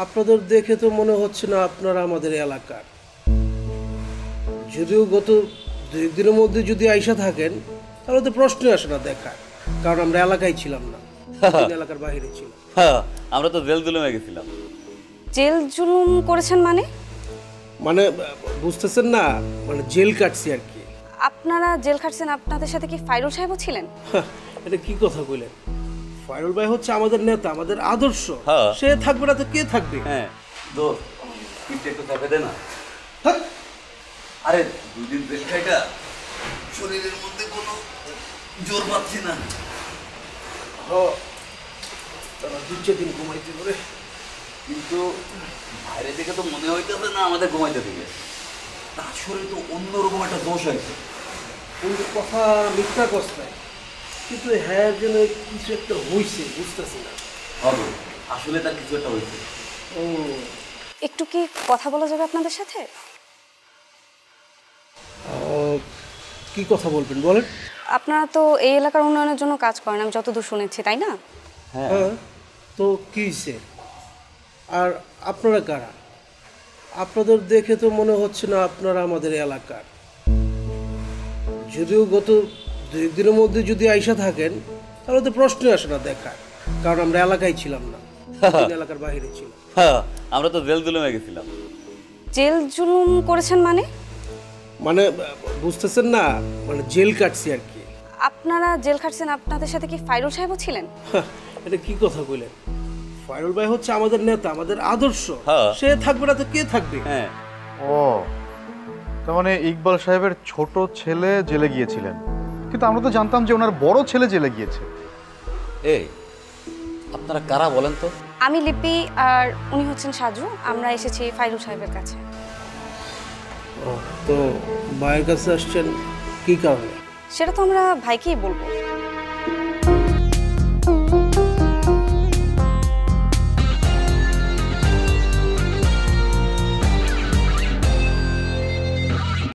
আপনাদের দেখে তো মনে হচ্ছে না আপনারা আমাদের এলাকার। যদিও গত 2 দিনের মধ্যে যদি আইসা থাকেন তাহলে তো প্রশ্নই আসে না দেখার, কারণ আমরা এলাকায় ছিলাম না, এলাকার বাইরে ছিলাম। হ্যাঁ, আমরা তো জেল জুলুমে গেছিলাম। জেল জুলুম করেছেন মানে? মানে বুঝতেছেন না, মানে জেল কাটছি আর কি। আপনারা জেল খাটছেন, আপনাদের সাথে কি ফাইরুল সাহেবও ছিলেন? এটা কি কথা কইলেন? ফাইরুল ভাই হচ্ছে আমাদের নেতা, আমাদের আদর্শ। হ্যাঁ। সে থাকবে না তো কে থাকবে? হ্যাঁ দোস্ত, পিঠটা একটু চাপে দে না। থাক। আরে 2 দিন জেল খাইটা শরীরের মধ্যে কোনো জোর পাচ্ছি না। তারা 2-4 দিন ঘুমাইতে পারে, কিন্তু বাইরে থেকে তো মনে হইতেছে না আমাদের ঘুমাইতে দিবে। তার শরীরে তো অন্যরকম একটা দোষ হয়েছে। কিন্তু কথা মিথ্যা কষ্টায়, কিন্তু হ্যাঁ যেন কিছু একটা হয়েছে, বুঝতেছি না। হবে, আসলে তার কিছু একটা হয়েছে। ও একটু কি কথা বলা যাবে আপনাদের সাথে? কি কথা বলবেন বলেন? আপনারা তো এই এলাকার উন্নয়নের জন্য কাজ করেন, আমি যতদূর শুনেছি, তাই না? হ্যাঁ, তো কি হয়েছে? আর আপনারা কারা? আপনাদের দেখে তো মনে হচ্ছে না আপনারা আমাদের এলাকার। যদিও গত 2 দিনের মধ্যে যদি আইসা থাকেন তাহলে তো প্রশ্নই আসে না দেখার, কারণ আমরা এলাকায় ছিলাম না, এলাকার বাইরে ছিলাম। হ্যাঁ, আমরা তো জেল জুলুমে গেছিলাম। জেল জুলুম করেছেন মানে? মানে বুঝতেছেন না, মানে জেল কাটছি আর কি। আপনারা জেল খাটছেন, আপনাদের সাথে কি ফাইরুল সাহেবও ছিলেন? এটা কি কথা কইলেন? ফাইরুল ভাই হচ্ছে আমাদের নেতা, আমাদের আদর্শ। হ্যাঁ। সে থাকবে না তো কে থাকবে? হ্যাঁ। ও, তার মানে ইকবাল সাহেবের ছোট ছেলে জেলে গিয়েছিলেন, কিন্তু আমরা তো জানতাম যে ওনার বড় ছেলে জেলে গিয়েছে। এই, আপনারা কারা বলেন তো? আমি লিপি, আর উনি হচ্ছেন সাজু। আমরা এসেছি ফাইরুল সাহেবের কাছে। তো ভাইয়ের কাছে আসছেন কি কারণে? সেটা তো আমরা ভাইকেই বলবো।